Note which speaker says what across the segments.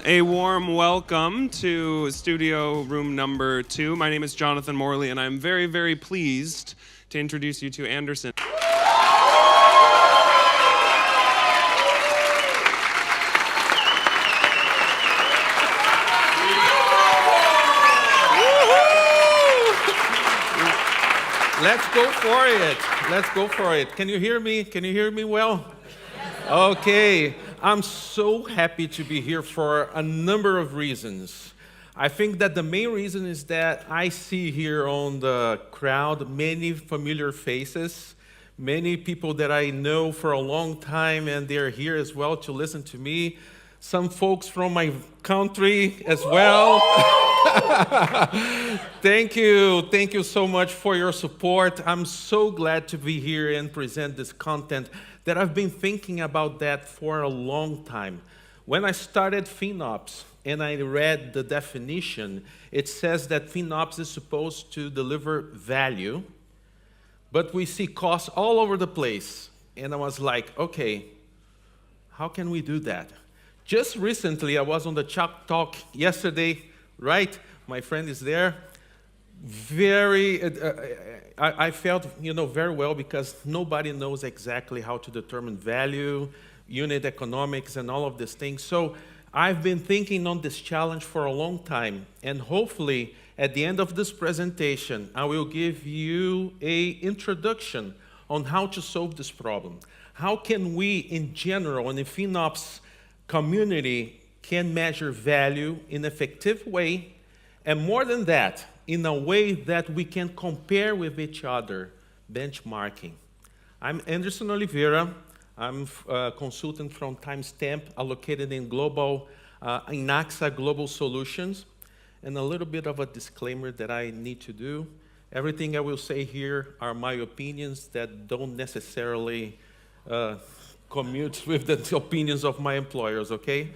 Speaker 1: A warm welcome to studio room number 2. My name is Jonathan Morley, and I'm very, very pleased to introduce you to Anderson.
Speaker 2: Let's go for it. Let's go for it. Can you hear me? Can you hear me well? Okay. I'm so happy to be here for a number of reasons. I think that the main reason is that I see here on the crowd many familiar faces, many people that I know for a long time, and they're here as well to listen to me. Some folks from my country as well. Thank you so much for your support. I'm so glad to be here and present this content that I've been thinking about that for a long time. When I started FinOps and I read the definition, it says that FinOps is supposed to deliver value, but we see costs all over the place. And I was like, okay, how can we do that? Just recently, I was on the Chalk Talk yesterday, right? My friend is there. I felt, very well because nobody knows exactly how to determine value, unit economics, and all of these things. So I've been thinking on this challenge for a long time, and hopefully at the end of this presentation, I will give you an introduction on how to solve this problem. How can we, in general, in the FinOps community, can measure value in an effective way, and more than that, in a way that we can compare with each other, benchmarking. I'm Anderson Oliveira. I'm a consultant from Timestamp, located in AXA Global Solutions. And a little bit of a disclaimer that I need to do. Everything I will say here are my opinions that don't necessarily commute with the opinions of my employers, okay?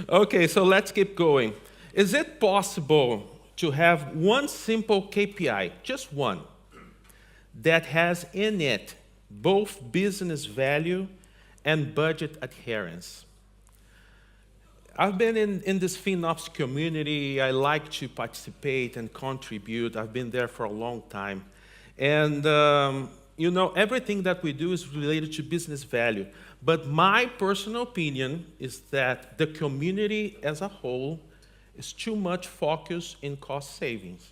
Speaker 2: Okay, so let's keep going. Is it possible to have one simple KPI, just one, that has in it both business value and budget adherence? I've been in this FinOps community. I like to participate and contribute. I've been there for a long time. And everything that we do is related to business value. But my personal opinion is that the community as a whole is too much focused in cost savings.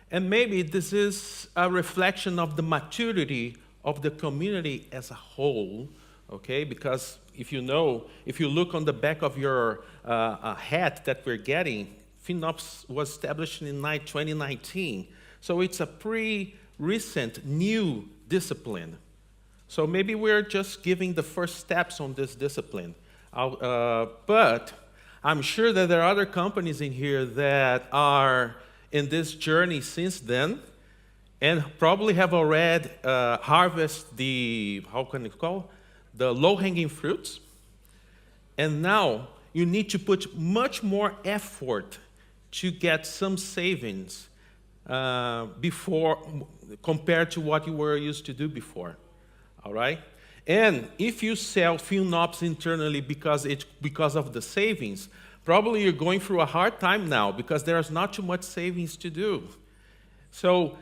Speaker 2: And maybe this is a reflection of the maturity of the community as a whole, okay? Because if you look on the back of your hat that we're getting, FinOps was established in 2019. So it's a pretty recent, new discipline. So maybe we're just giving the first steps on this discipline. But I'm sure that there are other companies in here that are in this journey since then and probably have already harvested the low-hanging fruits. And now you need to put much more effort to get some savings compared to what you were used to do before. All right? And if you sell FinOps internally because of the savings, probably you're going through a hard time now because there's not too much savings to do. So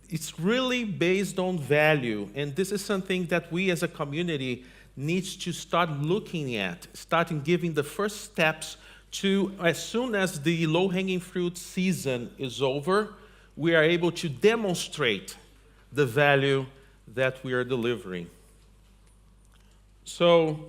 Speaker 2: it's really based on value, and this is something that we as a community needs to start looking at, starting giving the first steps to, as soon as the low-hanging fruit season is over, we are able to demonstrate the value that we are delivering. So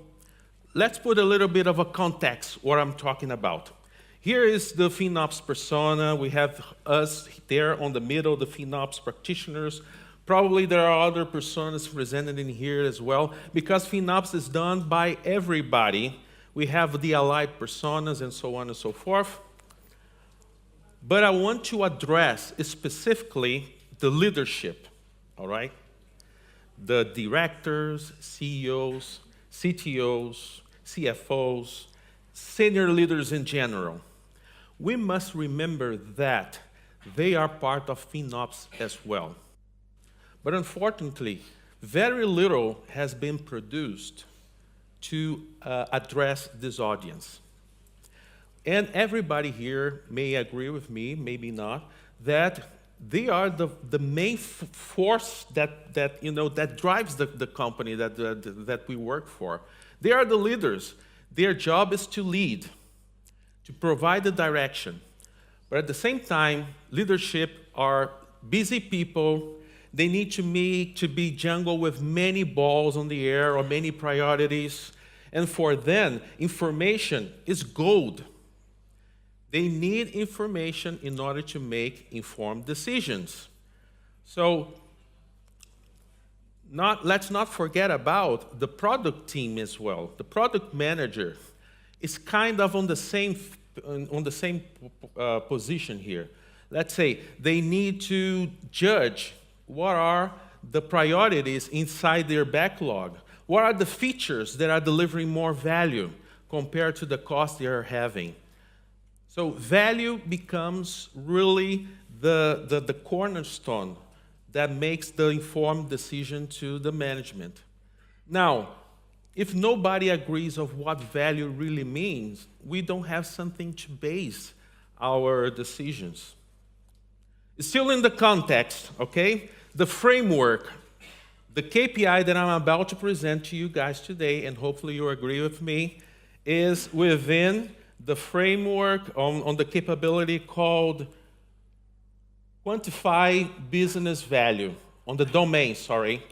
Speaker 2: let's put a little bit of a context what I'm talking about. Here is the FinOps persona. We have us there on the middle, the FinOps practitioners. Probably there are other personas presented in here as well. Because FinOps is done by everybody, we have the allied personas and so on and so forth. But I want to address specifically the leadership, all right? The directors, CEOs, CTOs, CFOs, senior leaders in general. We must remember that they are part of FinOps as well. But unfortunately, very little has been produced to address this audience. And everybody here may agree with me, maybe not, that they are the main force that drives the company that we work for. They are the leaders. Their job is to lead, to provide the direction. But at the same time, leadership are busy people. They need to be jungle with many balls on the air or many priorities. And for them, information is gold. They need information in order to make informed decisions. So let's not forget about the product team as well. The product manager is kind of on the same position here. Let's say they need to judge what are the priorities inside their backlog. What are the features that are delivering more value compared to the cost they are having? So value becomes really the cornerstone that makes the informed decision to the management. Now, if nobody agrees of what value really means, we don't have something to base our decisions. Still in the context, okay? The framework, the KPI that I'm about to present to you guys today, and hopefully you agree with me, is within the framework on the capability called quantify business value, on the domain, sorry.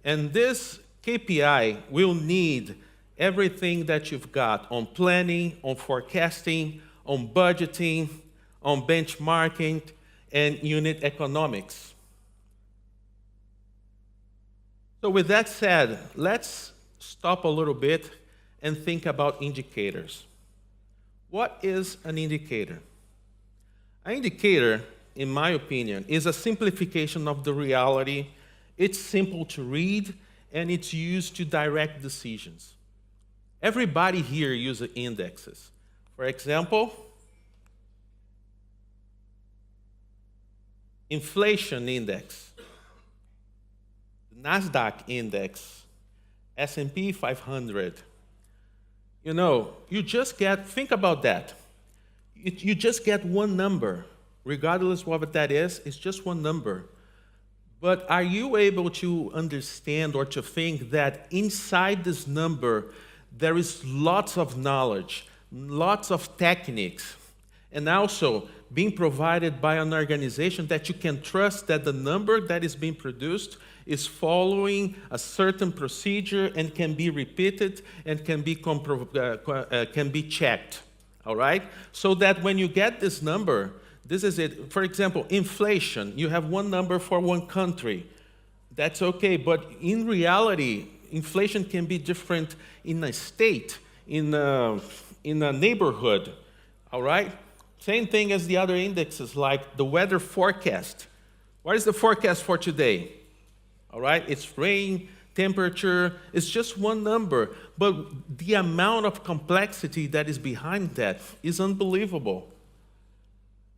Speaker 2: And this KPI will need everything that you've got on planning, on forecasting, on budgeting, on benchmarking, and unit economics. So with that said, let's stop a little bit and think about indicators. What is an indicator? An indicator, in my opinion, is a simplification of the reality. It's simple to read, and it's used to direct decisions. Everybody here uses indexes. For example, inflation index, the NASDAQ index, S&P 500. You know, think about that. You just get one number. Regardless of what that is, it's just one number. But are you able to understand or to think that inside this number, there is lots of knowledge, lots of techniques, and also being provided by an organization that you can trust that the number that is being produced is following a certain procedure and can be repeated and can be checked, all right? So that when you get this number, this is it. For example, inflation, you have one number for one country. That's okay, but in reality, inflation can be different in a state, in a neighborhood, all right? Same thing as the other indexes, like the weather forecast. What is the forecast for today? All right, it's rain, temperature, it's just one number, but the amount of complexity that is behind that is unbelievable.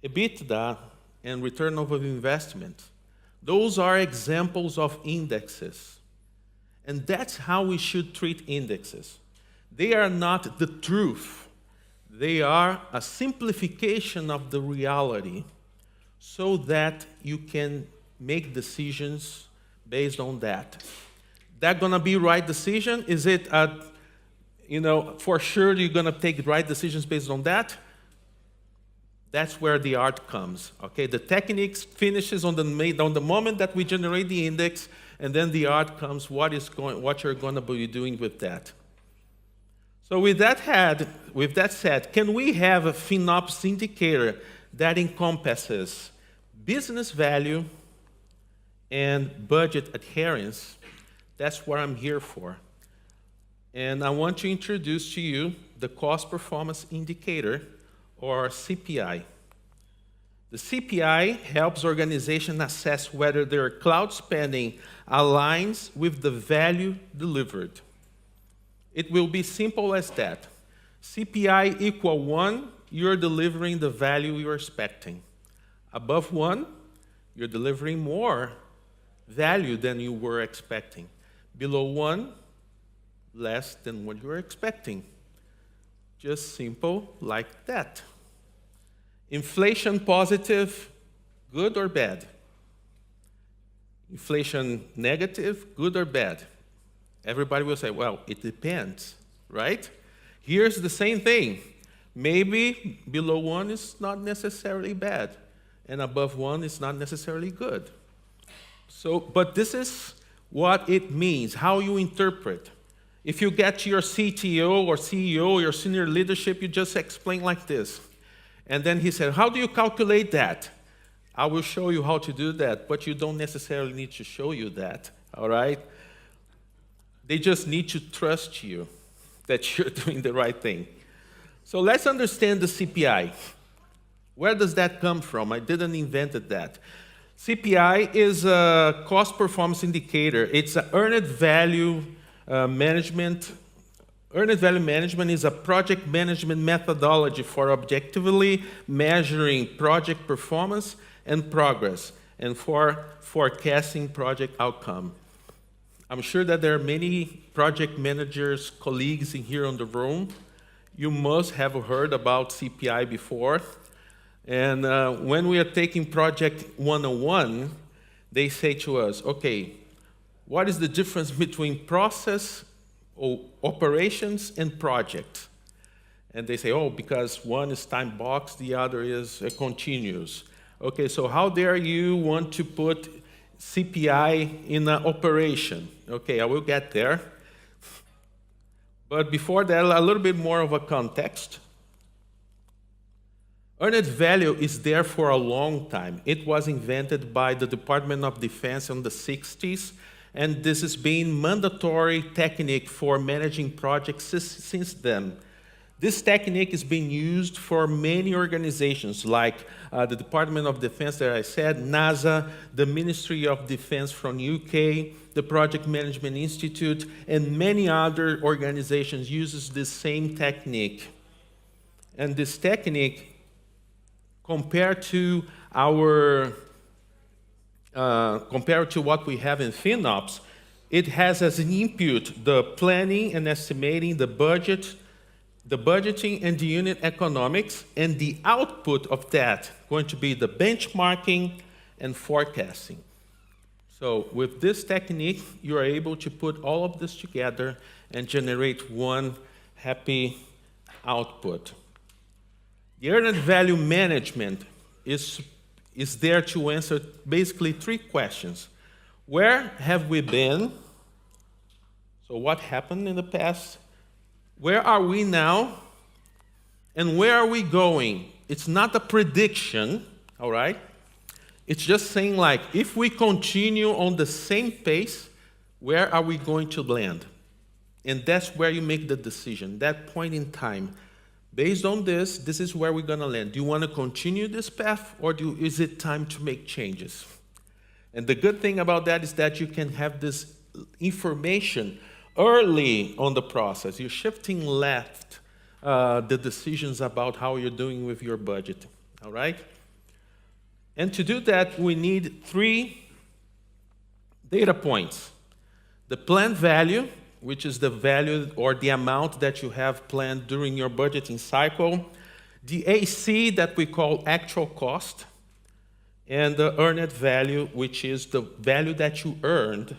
Speaker 2: EBITDA and return over investment, those are examples of indexes. And that's how we should treat indexes. They are not the truth. They are a simplification of the reality so that you can make decisions based on that. That gonna be right decision? Is it, for sure you're gonna take right decisions based on that? That's where the art comes, okay? The techniques finishes on the moment that we generate the index, and then the art comes, what you're gonna be doing with that. So with that said, can we have a FinOps indicator that encompasses business value and budget adherence? That's what I'm here for. And I want to introduce to you the Cost Performance Indicator, or CPI. The CPI helps organizations assess whether their cloud spending aligns with the value delivered. It will be simple as that. CPI equal 1, you're delivering the value you're expecting. Above 1, you're delivering more value than you were expecting. Below 1, less than what you were expecting. Just simple like that. Inflation positive, good or bad? Inflation negative, good or bad? Everybody will say, well, it depends, right? Here's the same thing. Maybe below 1 is not necessarily bad, and above 1 is not necessarily good. So, but this is what it means, how you interpret. If you get to your CTO or CEO, your senior leadership, you just explain like this. And then he said, how do you calculate that? I will show you how to do that, but you don't necessarily need to show you that, all right? They just need to trust you that you're doing the right thing. So let's understand the CPI. Where does that come from? I didn't invent that. CPI is a cost performance indicator. It's an earned value management. Earned value management is a project management methodology for objectively measuring project performance and progress, and for forecasting project outcome. I'm sure that there are many project managers, colleagues in here in the room. You must have heard about CPI before. And when we are taking Project 101, they say to us, okay, what is the difference between process or operations and project? And they say, oh, because one is time boxed, the other is continuous. Okay, so how dare you want to put CPI in an operation? Okay, I will get there. But before that, a little bit more of a context. Earned value is there for a long time. It was invented by the Department of Defense in the 60s, and this has been mandatory technique for managing projects since then. This technique is being used for many organizations like the Department of Defense that I said, NASA, the Ministry of Defense from UK, the Project Management Institute, and many other organizations uses this same technique. And this technique, compared to what we have in FinOps, it has as an input the planning and estimating, the budgeting and the unit economics, and the output of that going to be the benchmarking and forecasting. So with this technique, you are able to put all of this together and generate one happy output. The earned value management is there to answer basically 3 questions. Where have we been? So what happened in the past? Where are we now? And where are we going? It's not a prediction, all right? It's just saying, like, if we continue on the same pace, where are we going to land? And that's where you make the decision, that point in time. Based on this, this is where we're going to land. Do you want to continue this path, or is it time to make changes? And the good thing about that is that you can have this information early on the process. You're shifting left the decisions about how you're doing with your budget, all right? And to do that, we need 3 data points. The planned value, which is the value or the amount that you have planned during your budgeting cycle. The AC that we call actual cost. And the earned value, which is the value that you earned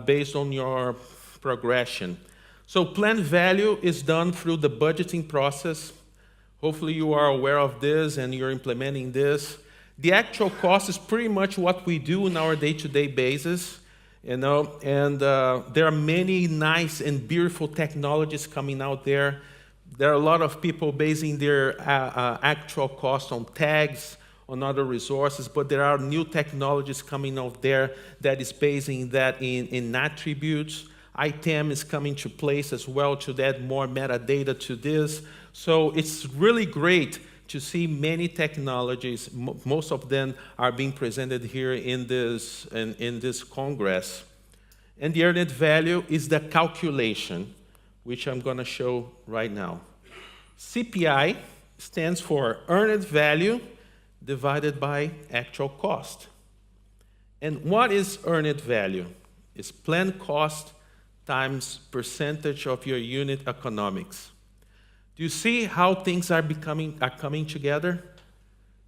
Speaker 2: based on your progression. So planned value is done through the budgeting process. Hopefully you are aware of this and you're implementing this. The actual cost is pretty much what we do on our day-to-day basis, you know, and there are many nice and beautiful technologies coming out there. There are a lot of people basing their actual cost on tags, on other resources, but there are new technologies coming out there that is basing that in attributes. ITAM is coming to place as well to add more metadata to this. So it's really great to see many technologies. Most of them are being presented here in this Congress. And the earned value is the calculation, which I'm going to show right now. CPI stands for earned value divided by actual cost. And what is earned value? It's planned cost times percentage of your unit economics. Do you see how things are coming together?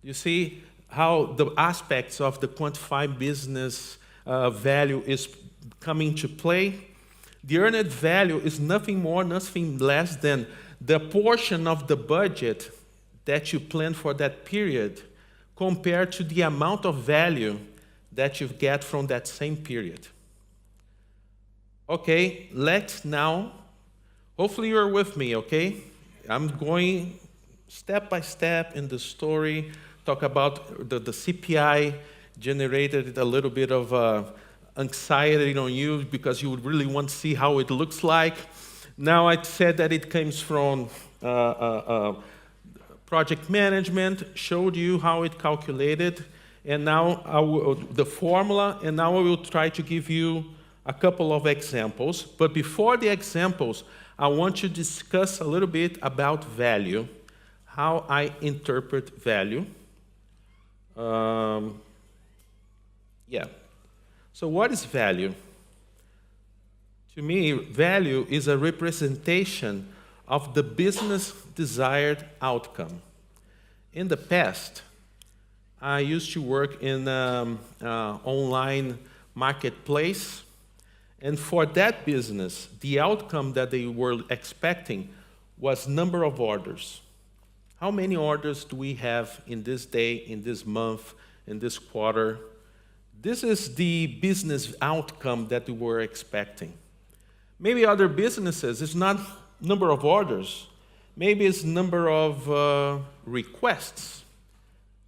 Speaker 2: You see how the aspects of the quantified business value is coming to play? The earned value is nothing more, nothing less than the portion of the budget that you plan for that period compared to the amount of value that you get from that same period. Okay, let's now, hopefully you're with me, okay? I'm going step by step in the story, talk about the CPI generated a little bit of anxiety on you because you would really want to see how it looks like. Now I said that it comes from project management, showed you how it calculated, and now the formula, and now I will try to give you a couple of examples. But before the examples, I want to discuss a little bit about value, how I interpret value. Yeah. So what is value? To me, value is a representation of the business desired outcome. In the past, I used to work in online marketplace, and for that business, the outcome that they were expecting was number of orders. How many orders do we have in this day, in this month, in this quarter? This is the business outcome that we were expecting. Maybe other businesses, it's not number of orders. Maybe it's number of requests,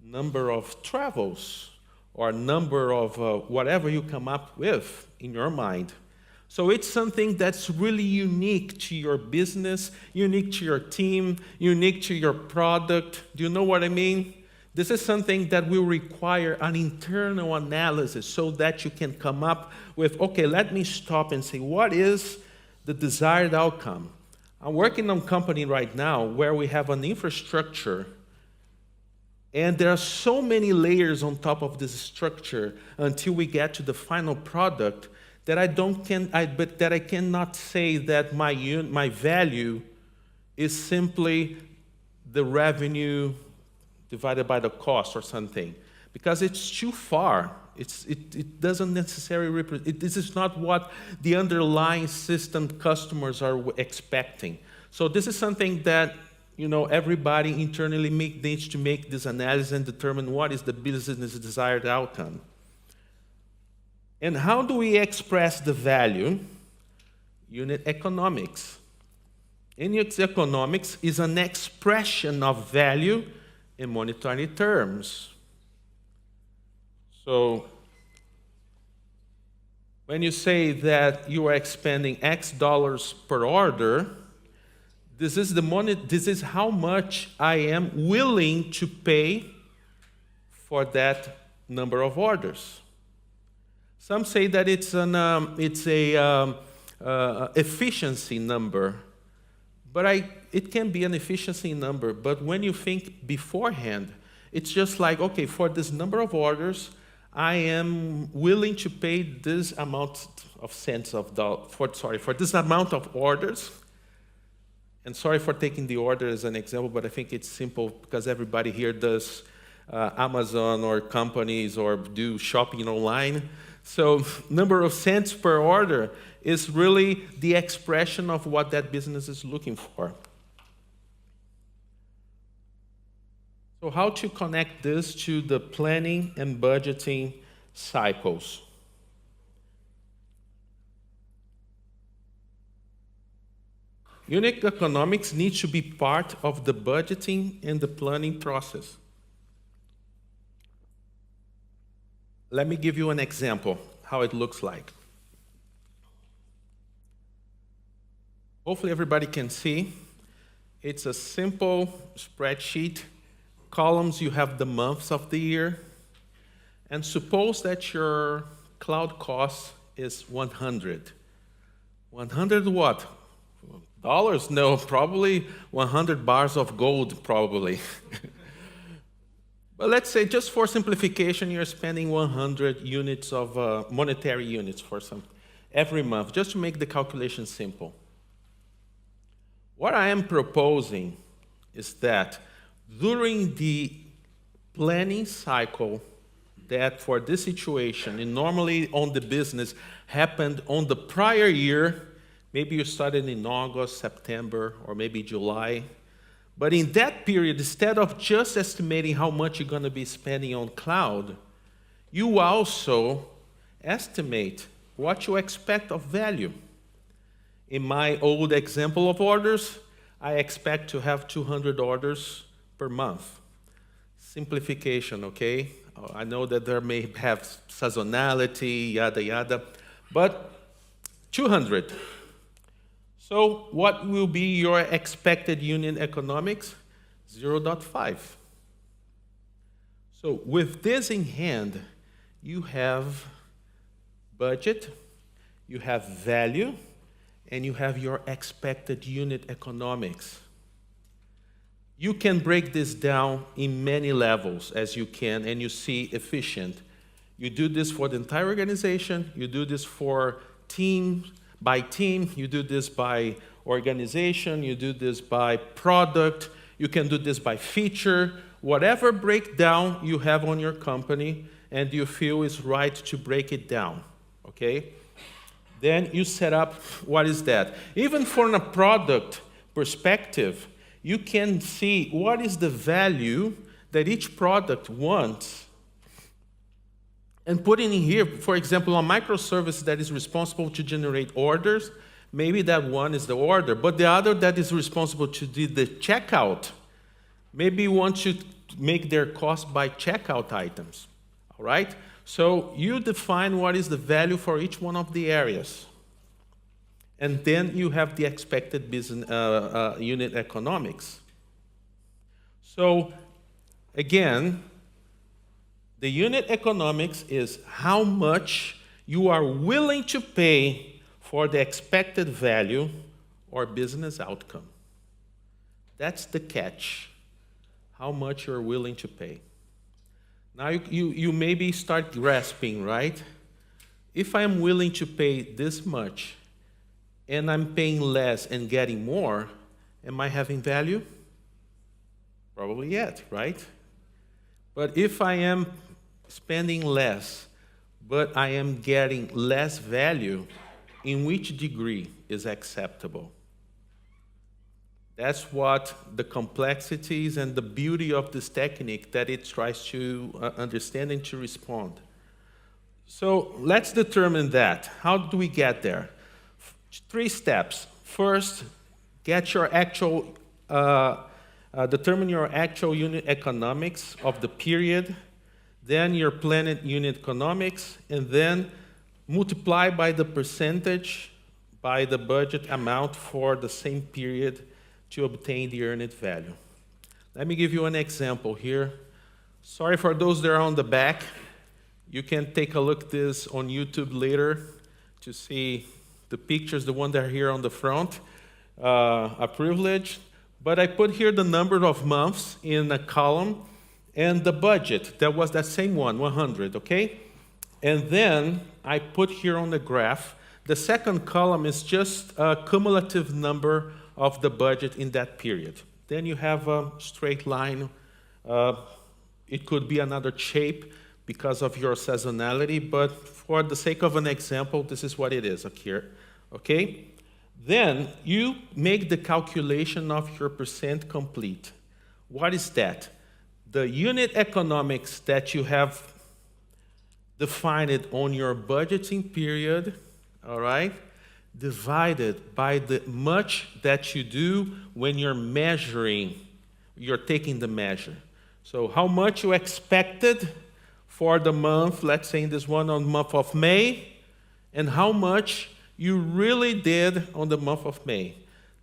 Speaker 2: number of travels, or number of whatever you come up with in your mind. So it's something that's really unique to your business, unique to your team, unique to your product. Do you know what I mean? This is something that will require an internal analysis so that you can come up with, okay, let me stop and say, what is the desired outcome? I'm working on a company right now where we have an infrastructure, and there are so many layers on top of this structure until we get to the final product that I cannot say that my value is simply the revenue divided by the cost or something, because it's too far. It doesn't necessarily represent. This is not what the underlying system customers are expecting. So this is something that everybody internally needs to make this analysis and determine what is the business desired outcome. And how do we express the value? Unit economics. Unit economics is an expression of value in monetary terms. So when you say that you are expending X dollars per order, this is how much I am willing to pay for that number of orders. Some say that it's a efficiency number, but it can be an efficiency number. But when you think beforehand, it's just like, okay, for this number of orders, I am willing to pay this amount of cents of for this amount of orders. And sorry for taking the order as an example, but I think it's simple because everybody here does Amazon or companies or do shopping online. So number of cents per order is really the expression of what that business is looking for. So how to connect this to the planning and budgeting cycles? Unit economics needs to be part of the budgeting and the planning process. Let me give you an example, how it looks like. Hopefully everybody can see. It's a simple spreadsheet. Columns, you have the months of the year. And suppose that your cloud cost is 100. 100 what? Dollars? No, probably 100 bars of gold, probably. But let's say, just for simplification, you're spending 100 units of monetary units for some. every month, just to make the calculation simple. What I am proposing is that during the planning cycle that for this situation, and normally on the business, happened on the prior year, maybe you started in August, September, or maybe July. But in that period, instead of just estimating how much you're going to be spending on cloud, you also estimate what you expect of value. In my old example of orders, I expect to have 200 orders per month. Simplification, okay? I know that there may have seasonality, yada, yada, but 200. So what will be your expected unit economics? 0.5. So with this in hand, you have budget, you have value, and you have your expected unit economics. You can break this down in many levels as you can, and you see efficient. You do this for the entire organization, you do this for team by team, you do this by organization, you do this by product, you can do this by feature, whatever breakdown you have on your company and you feel is right to break it down, okay? Then you set up, what is that? Even from a product perspective, you can see what is the value that each product wants and put it in here. For example, a microservice that is responsible to generate orders, maybe that one is the order, but the other that is responsible to do the checkout, maybe you want to make their cost by checkout items, all right? So you define what is the value for each one of the areas. And then you have the expected business unit economics. So again, the unit economics is how much you are willing to pay for the expected value or business outcome. That's the catch, how much you're willing to pay. Now you maybe start grasping, right? If I'm willing to pay this much and I'm paying less and getting more, am I having value? Probably yet, right? But if I am spending less, but I am getting less value, in which degree is acceptable? That's what the complexities and the beauty of this technique that it tries to understand and to respond. So let's determine that. How do we get there? 3 steps. First, get your actual, determine your actual unit economics of the period, then your planned unit economics, and then multiply by the percentage by the budget amount for the same period to obtain the earned value. Let me give you an example here. Sorry for those that are on the back. You can take a look at this on YouTube later to see the pictures, the one that are here on the front, a privilege. But I put here the number of months in a column and the budget, that was that same one, 100, okay? And then I put here on the graph, the second column is just a cumulative number of the budget in that period. Then you have a straight line. It could be another shape because of your seasonality, but for the sake of an example, this is what it is here, okay? Then you make the calculation of your percent complete. What is that? The unit economics that you have defined on your budgeting period, all right, divided by the much that you do when you're measuring, you're taking the measure. So how much you expected for the month, let's say in this one on the month of May, and how much you really did on the month of May.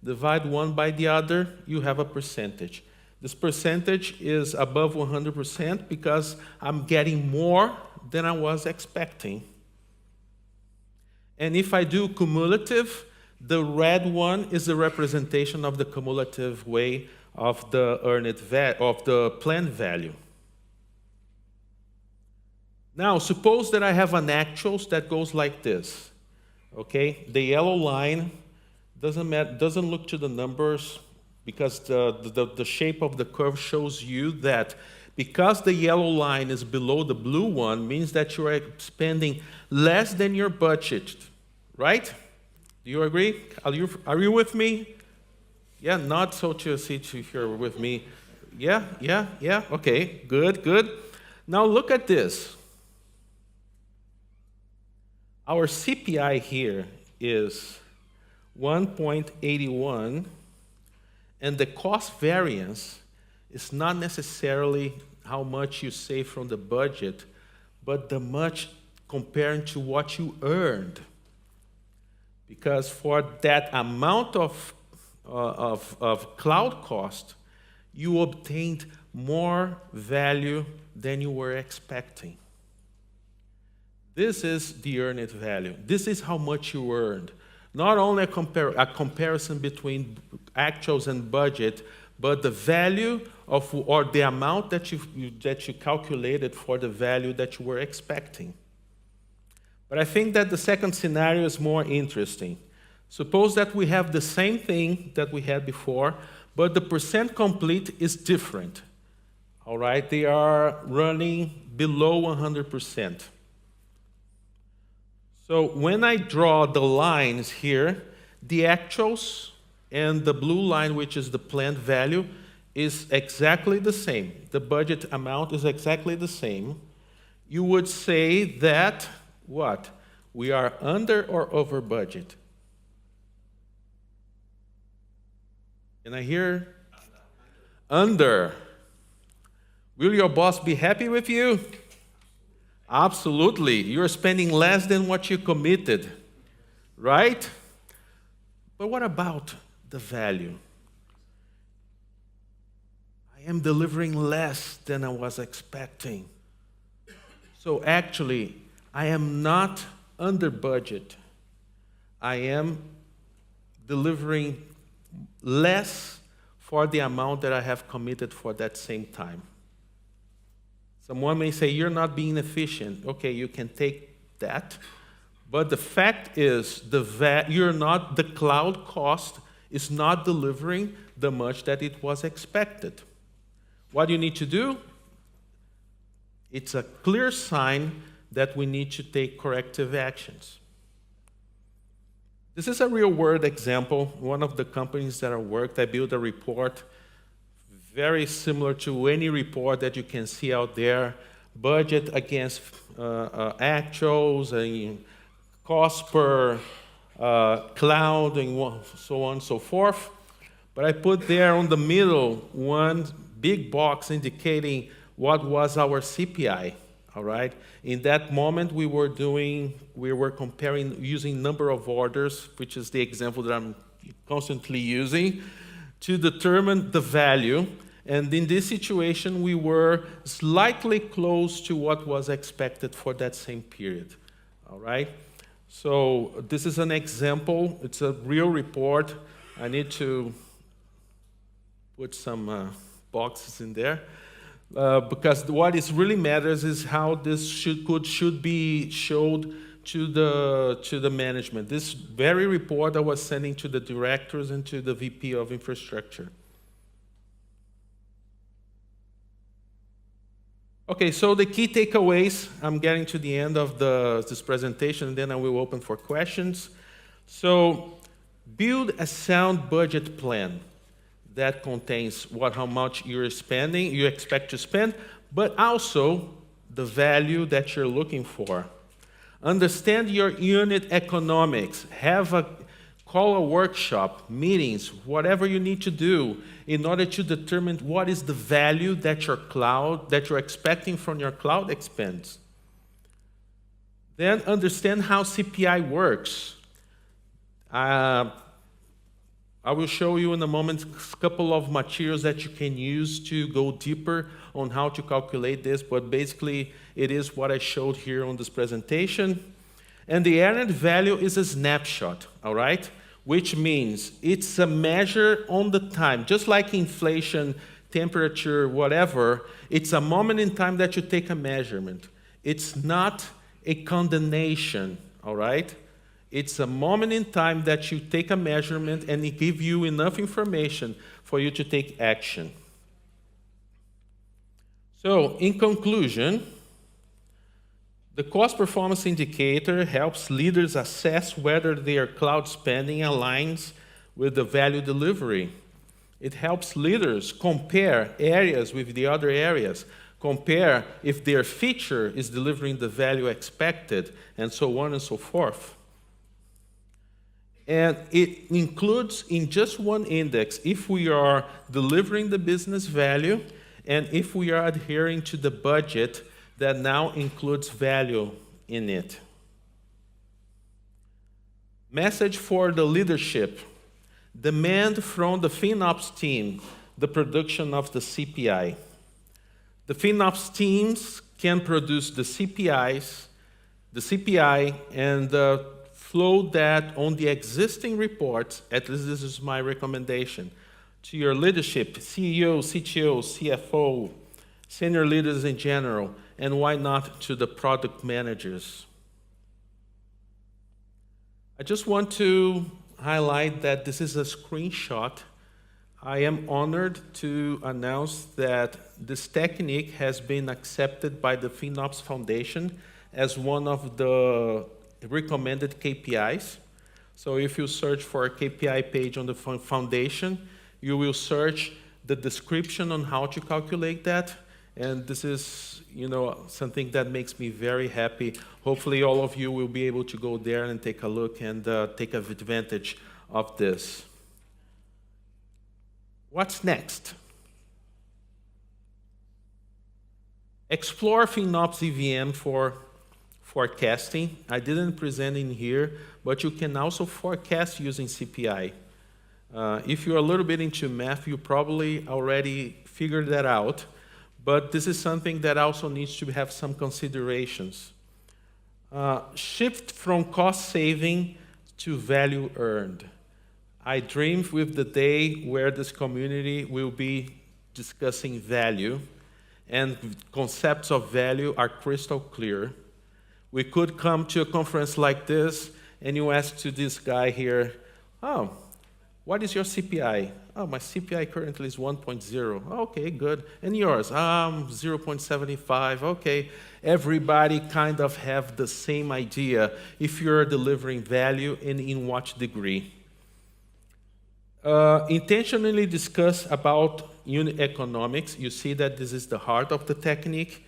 Speaker 2: Divide one by the other, you have a percentage. This percentage is above 100% because I'm getting more than I was expecting. And if I do cumulative, the red one is a representation of the cumulative way of the of the planned value. Now, suppose that I have an actuals that goes like this. okay? The yellow line doesn't look to the numbers because the shape of the curve shows you that because the yellow line is below the blue one means that you are spending less than your budget, right? Do you agree? Are you with me? Yeah, not so to see if you're with me. Yeah, okay, good. Now look at this. Our CPI here is 1.81, and the cost variance is not necessarily how much you save from the budget, but the much comparing to what you earned. Because for that amount of cloud cost, you obtained more value than you were expecting. This is the earned value. This is how much you earned. Not only a comparison between actuals and budget, but the value of, or the amount that you calculated for the value that you were expecting. But I think that the second scenario is more interesting. Suppose that we have the same thing that we had before, but the percent complete is different. All right, they are running below 100%. So when I draw the lines here, the actuals and the blue line, which is the planned value, is exactly the same. The budget amount is exactly the same. You would say that, what? We are under or over budget? Can I hear? Under. Will your boss be happy with you? Absolutely. You're spending less than what you committed, right? But what about the value? I am delivering less than I was expecting. So actually, I am not under budget. I am delivering less for the amount that I have committed for that same time. Someone may say, you're not being efficient. Okay, you can take that. But the fact is, the cloud cost is not delivering the much that it was expected. What do you need to do? It's a clear sign that we need to take corrective actions. This is a real-world example. One of the companies that I worked, I built a report very similar to any report that you can see out there, budget against actuals, and cost per cloud, and so on and so forth. But I put there on the middle one big box indicating what was our CPI, all right? In that moment, we were comparing using number of orders, which is the example that I'm constantly using, to determine the value. And in this situation, we were slightly close to what was expected for that same period, all right? So this is an example. It's a real report. I need to put some boxes in there. Because what is really matters is how this should be showed to the management. This very report I was sending to the directors and to the VP of infrastructure. Okay, so the key takeaways. I'm getting to the end of this presentation, and then I will open for questions. So, build a sound budget plan that contains how much you're spending, you expect to spend, but also the value that you're looking for. Understand your unit economics. Call a workshop, meetings, whatever you need to do in order to determine what is the value that you're expecting from your cloud expense. Then understand how CPI works. I will show you in a moment a couple of materials that you can use to go deeper on how to calculate this, but basically it is what I showed here on this presentation. And the earned value is a snapshot, all right? Which means it's a measure on the time, just like inflation, temperature, whatever. It's a moment in time that you take a measurement. It's not a condemnation, all right? It's a moment in time that you take a measurement and it gives you enough information for you to take action. So, in conclusion, the cost performance indicator helps leaders assess whether their cloud spending aligns with the value delivery. It helps leaders compare areas with the other areas, compare if their feature is delivering the value expected, and so on and so forth. And it includes in just one index if we are delivering the business value and if we are adhering to the budget that now includes value in it. Message for the leadership. Demand from the FinOps team the production of the CPI. The FinOps teams can produce the CPI, and flow that on the existing reports, at least this is my recommendation, to your leadership, CEO, CTO, CFO, senior leaders in general, and why not to the product managers. I just want to highlight that this is a screenshot. I am honored to announce that this technique has been accepted by the FinOps Foundation as one of the recommended KPIs. So if you search for a KPI page on the foundation, you will search the description on how to calculate that. And this is, something that makes me very happy. Hopefully all of you will be able to go there and take a look and take advantage of this. What's next? Explore FinOps EVM for forecasting. I didn't present in here, but you can also forecast using CPI. If you're a little bit into math, you probably already figured that out. But this is something that also needs to have some considerations. Shift from cost saving to value earned. I dream with the day where this community will be discussing value, and concepts of value are crystal clear. We could come to a conference like this, and you ask to this guy here, oh, what is your CPI? Oh, my CPI currently is 1.0. Okay, good. And yours? 0.75. Okay. Everybody kind of have the same idea if you're delivering value and in what degree. Intentionally discuss about unit economics. You see that this is the heart of the technique.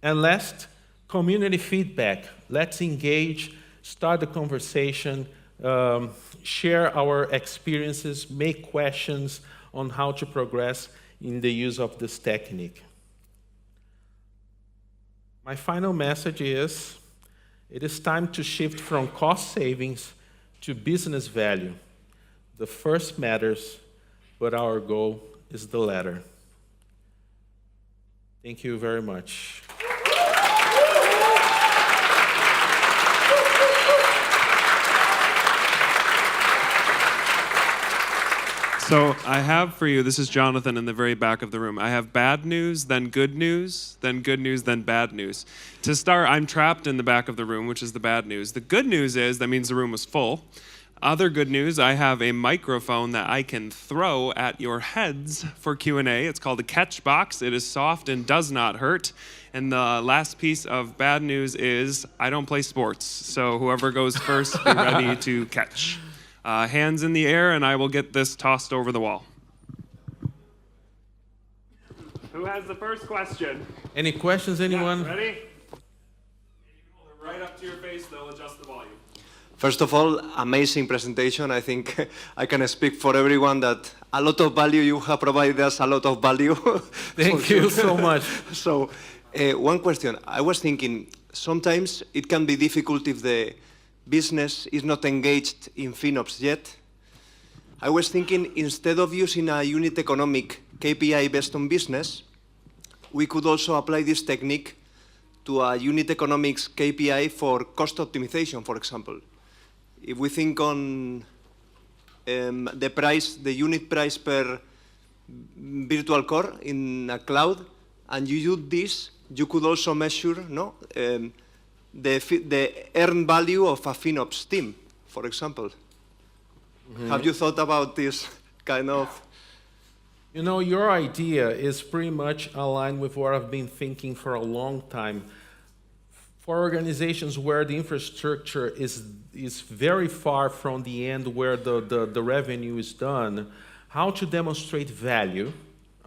Speaker 2: And last, community feedback. Let's engage, start the conversation, share our experiences, make questions on how to progress in the use of this technique. My final message is, it is time to shift from cost savings to business value. The first matters, but our goal is the latter. Thank you very much.
Speaker 1: So I have for you, this is Jonathan in the very back of the room. I have bad news, then good news, then good news, then bad news. To start, I'm trapped in the back of the room, which is the bad news. The good news is that means the room was full. Other good news, I have a microphone that I can throw at your heads for Q&A. It's called a catch box. It is soft and does not hurt. And the last piece of bad news is I don't play sports. So whoever goes first, be ready to catch. Hands in the air, and I will get this tossed over the wall. Who has the first question?
Speaker 2: Any questions, anyone?
Speaker 1: Yeah, ready? You can hold it right up to your face, they'll adjust the volume.
Speaker 3: First of all, amazing presentation. I think I can speak for everyone that a lot of value, you have provided us a lot of value.
Speaker 2: Thank you so much.
Speaker 3: So, one question. I was thinking, sometimes it can be difficult if the business is not engaged in FinOps yet. I was thinking, instead of using a unit economic KPI based on business, we could also apply this technique to a unit economics KPI for cost optimization, for example. If we think on the unit price per virtual core in a cloud, and you do this, you could also measure the earned value of a FinOps team, for example? Have you thought about this kind of?
Speaker 2: You know, your idea is pretty much aligned with what I've been thinking for a long time. For organizations where the infrastructure is very far from the end where the revenue is done, how to demonstrate value,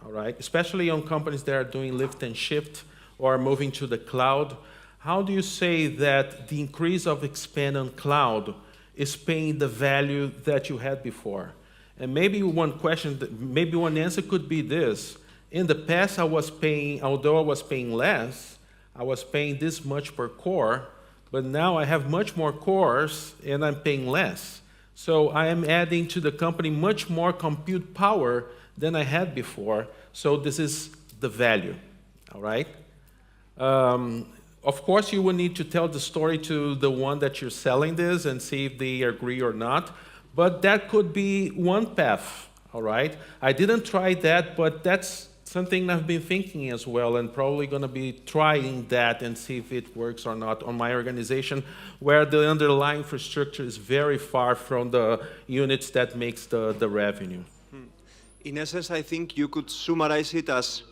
Speaker 2: all right? Especially on companies that are doing lift and shift or moving to the cloud. How do you say that the increase of expand on cloud is paying the value that you had before? And maybe one question, maybe one answer could be this. In the past, I was paying, although I was paying less, I was paying this much per core, but now I have much more cores and I'm paying less. So I am adding to the company much more compute power than I had before. So this is the value, all right? Of course, you will need to tell the story to the one that you're selling this and see if they agree or not. But that could be one path, all right? I didn't try that, but that's something I've been thinking as well, and probably going to be trying that and see if it works or not on my organization, where the underlying infrastructure is very far from the units that makes the revenue.
Speaker 3: In essence, I think you could summarize it as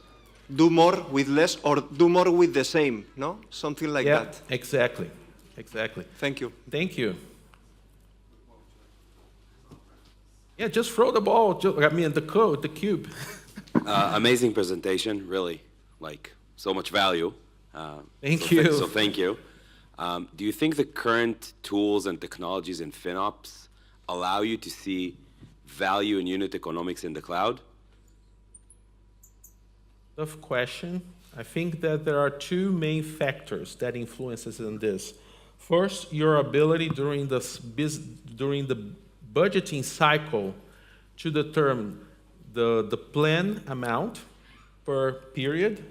Speaker 3: do more with less or do more with the same, no? Something like that.
Speaker 2: Exactly, exactly.
Speaker 3: Thank you.
Speaker 2: Thank you. Yeah, just throw the ball. I mean, the code, the cube.
Speaker 4: Amazing presentation, really, like so much value.
Speaker 2: Thank you.
Speaker 4: So thank you. Do you think the current tools and technologies in FinOps allow you to see value in unit economics in the cloud?
Speaker 2: Tough question. I think that there are two main factors that influences in this. First, your ability during the budgeting cycle to determine the plan amount per period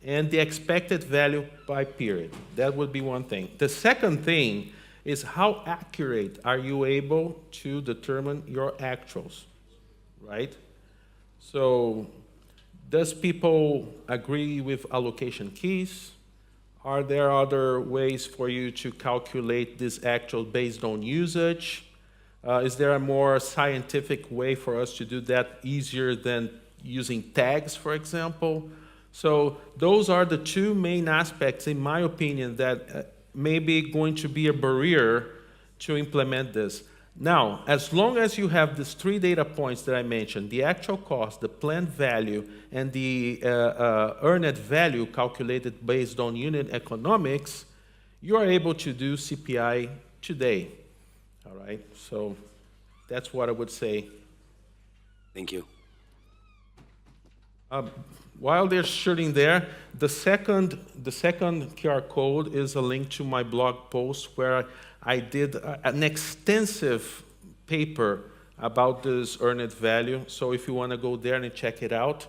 Speaker 2: and the expected value by period. That would be one thing. The second thing is how accurate are you able to determine your actuals, right? So does people agree with allocation keys? Are there other ways for you to calculate this actual based on usage? Is there a more scientific way for us to do that easier than using tags, for example? So those are the two main aspects, in my opinion, that may be going to be a barrier to implement this. Now, as long as you have these three data points that I mentioned, the actual cost, the planned value, and the earned value calculated based on unit economics, you are able to do CPI today. All right, so that's what I would say.
Speaker 4: Thank you.
Speaker 2: While they're shooting there, the second QR code is a link to my blog post where I did an extensive paper about this earned value. So if you want to go there and check it out,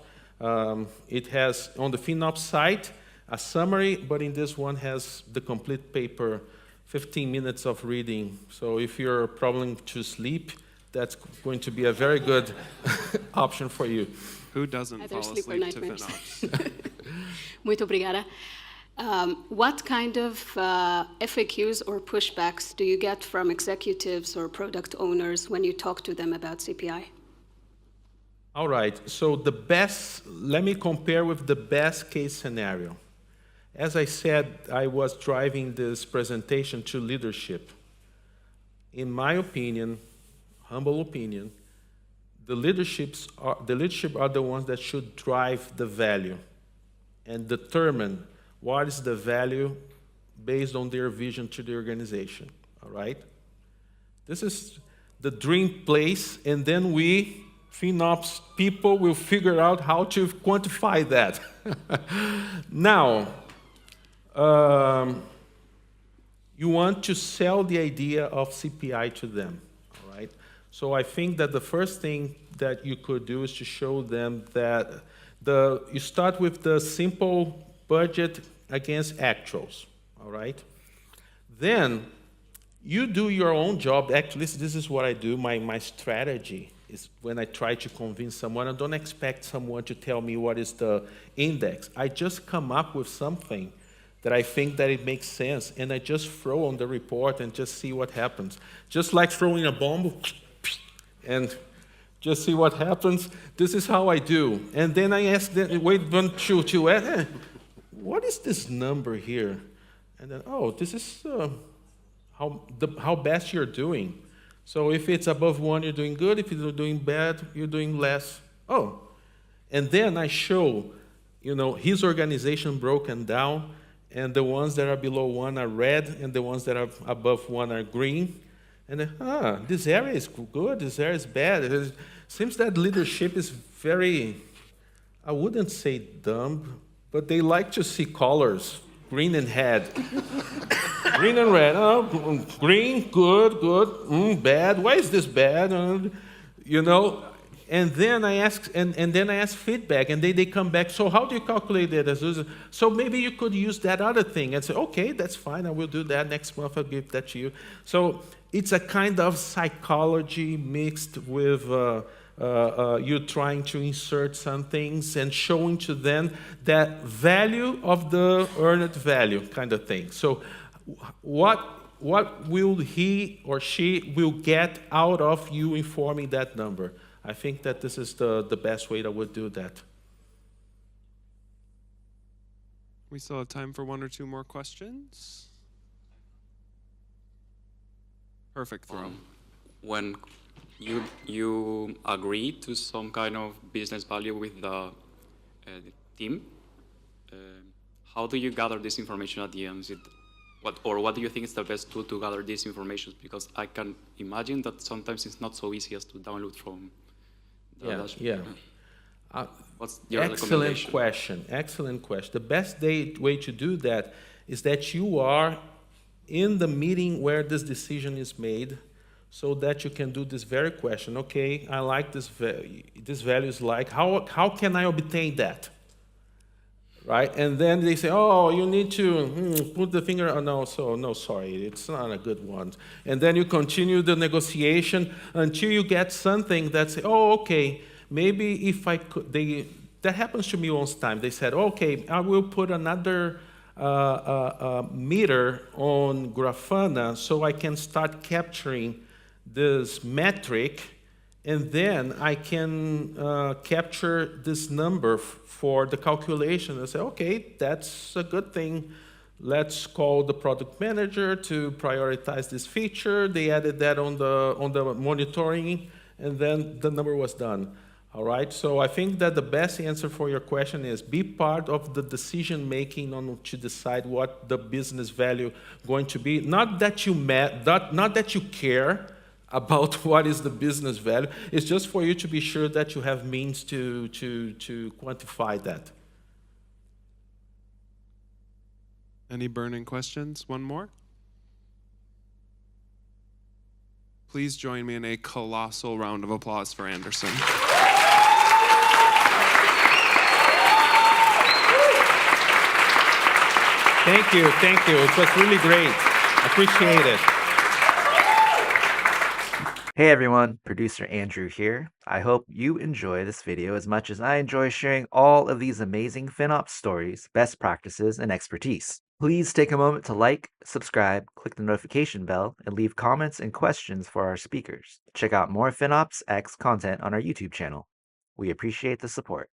Speaker 2: it has on the FinOps site a summary, but in this one has the complete paper, 15 minutes of reading. So if you're problem to sleep, that's going to be a very good option for you.
Speaker 1: Who doesn't
Speaker 5: Either
Speaker 1: fall
Speaker 5: sleep or
Speaker 1: asleep to
Speaker 5: nightmares.
Speaker 1: FinOps?
Speaker 5: Muito obrigada. What kind of FAQs or pushbacks do you get from executives or product owners when you talk to them about CPI?
Speaker 2: All right, so let me compare with the best case scenario. As I said, I was driving this presentation to leadership. In my opinion, humble opinion, the leadership are the ones that should drive the value and determine what is the value based on their vision to the organization, all right? This is the dream place, and then we, FinOps people, will figure out how to quantify that. Now, you want to sell the idea of CPI to them, all right? So I think that the first thing that you could do is to show them that you start with the simple budget against actuals, all right? Then you do your own job. Actually, this is what I do. My strategy is when I try to convince someone, I don't expect someone to tell me what is the index. I just come up with something that I think that it makes sense, and I just throw on the report and just see what happens. Just like throwing a bomb, and just see what happens. This is how I do. And then I ask them, wait, what is this number here? And then, oh, this is how best you're doing. So if it's above 1, you're doing good. If you're doing bad, you're doing less. Oh, and then I show, his organization broken down, and the ones that are below 1 are red, and the ones that are above 1 are green. And then, this area is good, this area is bad. It seems that leadership is very, I wouldn't say dumb, but they like to see colors, green and red. Green and red. Oh, green, good, bad. Why is this bad? And then I ask, and then I ask feedback, and they come back. So how do you calculate that? So maybe you could use that other thing and say, okay, that's fine. I will do that next month. I'll give that to you. So it's a kind of psychology mixed with you trying to insert some things and showing to them that value of the earned value kind of thing. So what will he or she will get out of you informing that number? I think that this is the best way that I would do that.
Speaker 1: We still have time for 1 or 2 more questions. Perfect throw.
Speaker 6: When you agree to some kind of business value with the team, how do you gather this information at the end? What do you think is the best tool to gather this information? Because I can imagine that sometimes it's not so easy as to download from the dashboard. What's your recommendation?
Speaker 2: Excellent question. The best way to do that is that you are in the meeting where this decision is made, so that you can do this very question. Okay, I like this value. This value is like, how can I obtain that? Right? And then they say, oh, you need to put the finger, no, sorry, it's not a good one. And then you continue the negotiation until you get something that say, oh, okay, maybe if I could, that happens to me once time. They said, okay, I will put another meter on Grafana so I can start capturing this metric, and then I can capture this number for the calculation and say, okay, that's a good thing. Let's call the product manager to prioritize this feature. They added that on the monitoring, and then the number was done. All right, so I think that the best answer for your question is be part of the decision making on to decide what the business value going to be. Not that you care about what is the business value. It's just for you to be sure that you have means to quantify that.
Speaker 1: Any burning questions? One more? Please join me in a colossal round of applause for Anderson.
Speaker 2: Thank you. It was really great. Appreciate it.
Speaker 7: Hey everyone, producer Andrew here. I hope you enjoy this video as much as I enjoy sharing all of these amazing FinOps stories, best practices, and expertise. Please take a moment to like, subscribe, click the notification bell, and leave comments and questions for our speakers. Check out more FinOps X content on our YouTube channel. We appreciate the support.